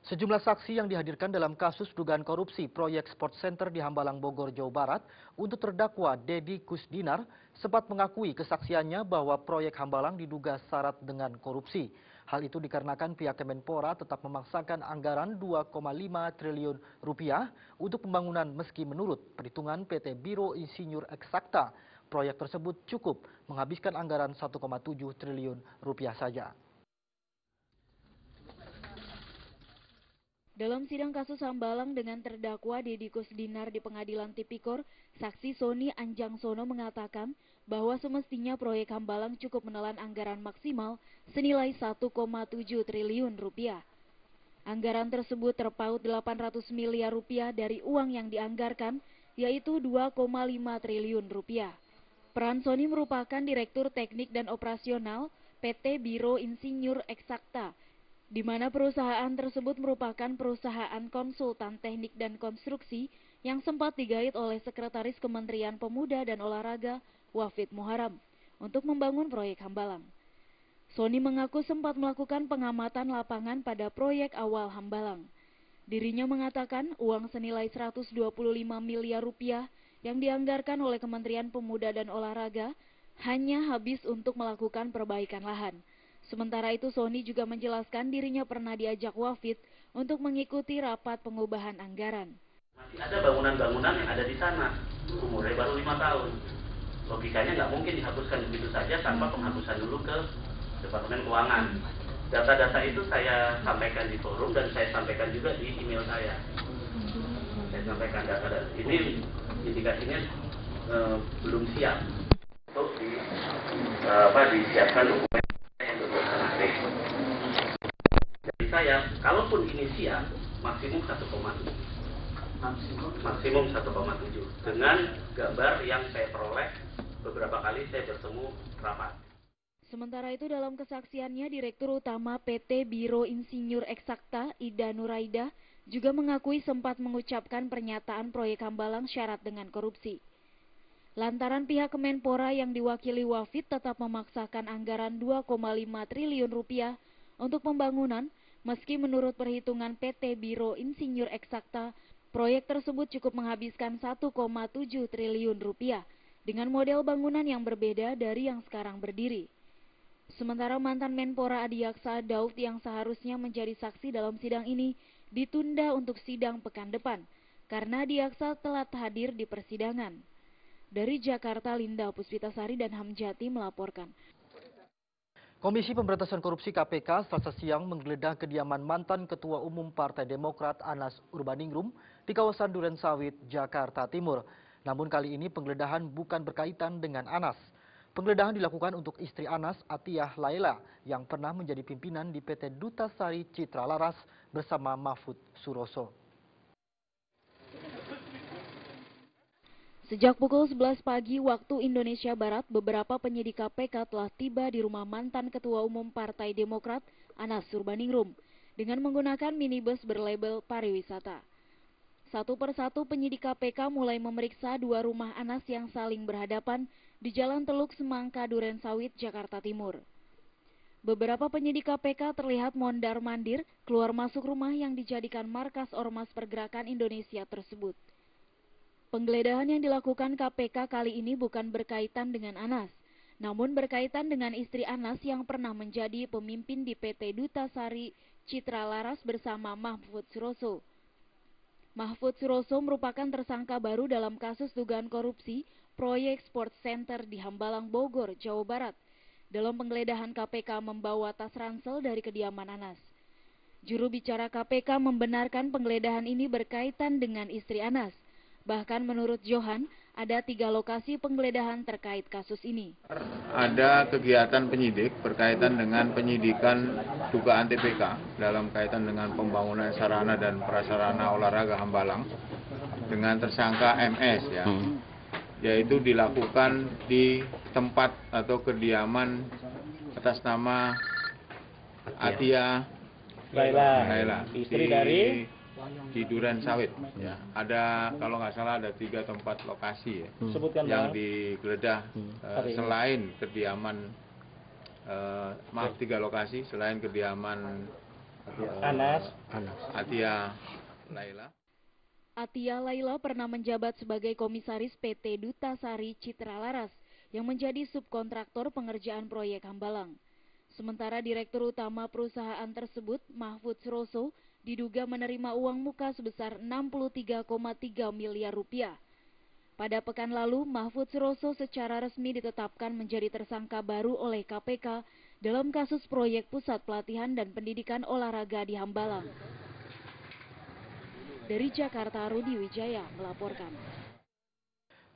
Sejumlah saksi yang dihadirkan dalam kasus dugaan korupsi proyek Sport Center di Hambalang, Bogor, Jawa Barat untuk terdakwa Deddy Kusdinar sempat mengakui kesaksiannya bahwa proyek Hambalang diduga syarat dengan korupsi. Hal itu dikarenakan pihak Kemenpora tetap memaksakan anggaran 2,5 triliun rupiah untuk pembangunan meski menurut perhitungan PT Biro Insinyur Eksakta, proyek tersebut cukup menghabiskan anggaran 1,7 triliun rupiah saja. Dalam sidang kasus Hambalang dengan terdakwa Deddy Kusdinar di Pengadilan Tipikor, saksi Sony Anjangsono mengatakan bahwa semestinya proyek Hambalang cukup menelan anggaran maksimal senilai 1,7 triliun rupiah. Anggaran tersebut terpaut 800 miliar rupiah dari uang yang dianggarkan, yaitu 2,5 triliun rupiah. Peran Sony merupakan Direktur Teknik dan Operasional PT Biro Insinyur Eksakta, di mana perusahaan tersebut merupakan perusahaan konsultan teknik dan konstruksi yang sempat digait oleh Sekretaris Kementerian Pemuda dan Olahraga Wafid Muharam untuk membangun proyek Hambalang. Sony mengaku sempat melakukan pengamatan lapangan pada proyek awal Hambalang. Dirinya mengatakan uang senilai 125 miliar rupiah yang dianggarkan oleh Kementerian Pemuda dan Olahraga hanya habis untuk melakukan perbaikan lahan. Sementara itu Sony juga menjelaskan dirinya pernah diajak Wafid untuk mengikuti rapat pengubahan anggaran. Masih ada bangunan-bangunan yang ada di sana, umurnya baru 5 tahun. Logikanya nggak mungkin dihapuskan begitu saja tanpa penghapusan dulu ke Departemen Keuangan. Data-data itu saya sampaikan di forum dan saya sampaikan juga di email saya. Saya sampaikan data-data ini indikasinya belum siap untuk disiapkan dokumen. Jadi saya, kalaupun ini siap, maksimum 1,7. Maksimum 1,7 dengan gambar yang saya peroleh beberapa kali saya bertemu rapat. Sementara itu dalam kesaksiannya Direktur Utama PT Biro Insinyur Eksakta Ida Nuraida juga mengakui sempat mengucapkan pernyataan proyek Hambalang syarat dengan korupsi. Lantaran pihak Kemenpora yang diwakili Wafid tetap memaksakan anggaran 2,5 triliun rupiah untuk pembangunan, meski menurut perhitungan PT Biro Insinyur Eksakta, proyek tersebut cukup menghabiskan 1,7 triliun rupiah dengan model bangunan yang berbeda dari yang sekarang berdiri. Sementara mantan Menpora Adiaksa Daud yang seharusnya menjadi saksi dalam sidang ini ditunda untuk sidang pekan depan karena Adiaksa telat hadir di persidangan. Dari Jakarta, Linda Puspitasari dan Hamjati melaporkan. Komisi Pemberantasan Korupsi KPK Selasa siang menggeledah kediaman mantan Ketua Umum Partai Demokrat Anas Urbaningrum di kawasan Durensawit, Jakarta Timur. Namun kali ini penggeledahan bukan berkaitan dengan Anas. Penggeledahan dilakukan untuk istri Anas, Atiyah Laila, yang pernah menjadi pimpinan di PT Dutasari Citra Laras bersama Mahfud Suroso. Sejak pukul 11 pagi waktu Indonesia Barat, beberapa penyidik KPK telah tiba di rumah mantan Ketua Umum Partai Demokrat Anas Urbaningrum dengan menggunakan minibus berlabel pariwisata. Satu persatu penyidik KPK mulai memeriksa dua rumah Anas yang saling berhadapan di Jalan Teluk Semangka, Durensawit, Jakarta Timur. Beberapa penyidik KPK terlihat mondar-mandir keluar masuk rumah yang dijadikan markas Ormas Pergerakan Indonesia tersebut. Penggeledahan yang dilakukan KPK kali ini bukan berkaitan dengan Anas, namun berkaitan dengan istri Anas yang pernah menjadi pemimpin di PT Dutasari Citra Laras bersama Mahfud Suroso. Mahfud Suroso merupakan tersangka baru dalam kasus dugaan korupsi proyek Sport Center di Hambalang, Bogor, Jawa Barat. Dalam penggeledahan KPK membawa tas ransel dari kediaman Anas. Juru bicara KPK membenarkan penggeledahan ini berkaitan dengan istri Anas. Bahkan menurut Johan, ada 3 lokasi penggeledahan terkait kasus ini. Ada kegiatan penyidik berkaitan dengan penyidikan dugaan TPK dalam kaitan dengan pembangunan sarana dan prasarana olahraga Hambalang dengan tersangka MS yaitu dilakukan di tempat atau kediaman atas nama Atiyah Laila, istri dari di Durensawit. Ya, ada kalau nggak salah ada 3 tempat lokasi yang digeledah selain kediaman 3 lokasi selain kediaman Atia Laila. Atia Laila pernah menjabat sebagai komisaris PT Dutasari Citra Laras yang menjadi subkontraktor pengerjaan proyek Hambalang. Sementara Direktur Utama perusahaan tersebut, Mahfud Suroso, diduga menerima uang muka sebesar 63,3 miliar rupiah. Pada pekan lalu, Mahfud Suroso secara resmi ditetapkan menjadi tersangka baru oleh KPK dalam kasus proyek pusat pelatihan dan pendidikan olahraga di Hambalang. Dari Jakarta, Rudi Wijaya melaporkan.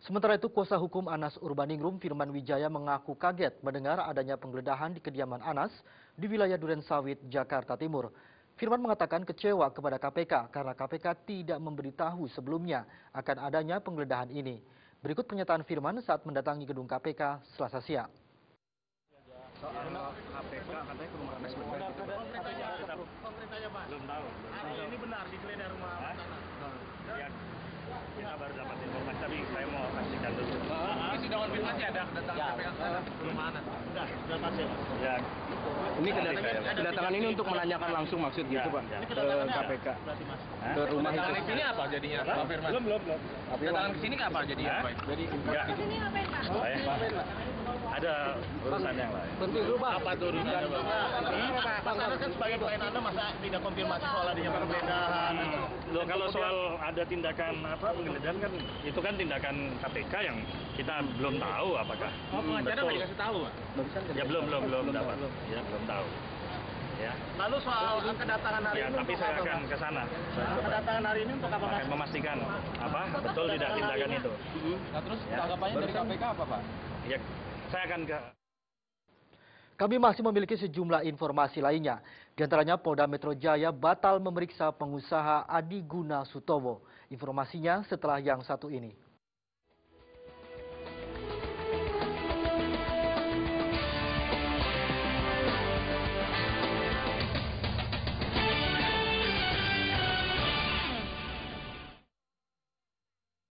Sementara itu, kuasa hukum Anas Urbaningrum, Firman Wijaya, mengaku kaget mendengar adanya penggeledahan di kediaman Anas di wilayah Durensawit, Jakarta Timur. Firman mengatakan kecewa kepada KPK karena KPK tidak memberitahu sebelumnya akan adanya penggeledahan ini. Berikut pernyataan Firman saat mendatangi gedung KPK Selasa siang. Belum tahu. Ini benar digeledah rumah. Ya, kita baru dapat informasi, tapi saya mau pastikan dulu. Ini sudah konfirmasi ada kedatangan KPK sana? Belum ada. Sudah pasti. Ya. Ini kedatangan ini untuk menanyakan langsung maksud gitu, Pak, ke KPK. Ke rumah itu. Di sini apa jadinya, Pak Firman? Belum. Kedatangan ke sini apa jadinya, Pak? Jadi di sini ngapain, Pak? Ada urusan yang lain. Apa tuh urusannya, Pak? Mas Anas kan sebagai klien Anda masa tidak konfirmasi soal adanya penggeledahan? Loh, kalau soal ada tindakan penggeledahan kan itu kan tindakan KPK yang kita belum tahu apakah pengacara nggak dikasih tahu, Pak? Ya belum dapat. Ya belum tahu. Ya. Lalu soal kedatangan hari ini tapi saya akan ke sana. Kedatangan hari ini untuk apa, Mas? Akan memastikan betul tidak tindakan itu. Nah, terus tanggapannya dari KPK apa, Pak? Ya, saya akan ke... Kami masih memiliki sejumlah informasi lainnya. Di antaranya Polda Metro Jaya batal memeriksa pengusaha Adi Guna Sutowo. Informasinya setelah yang satu ini.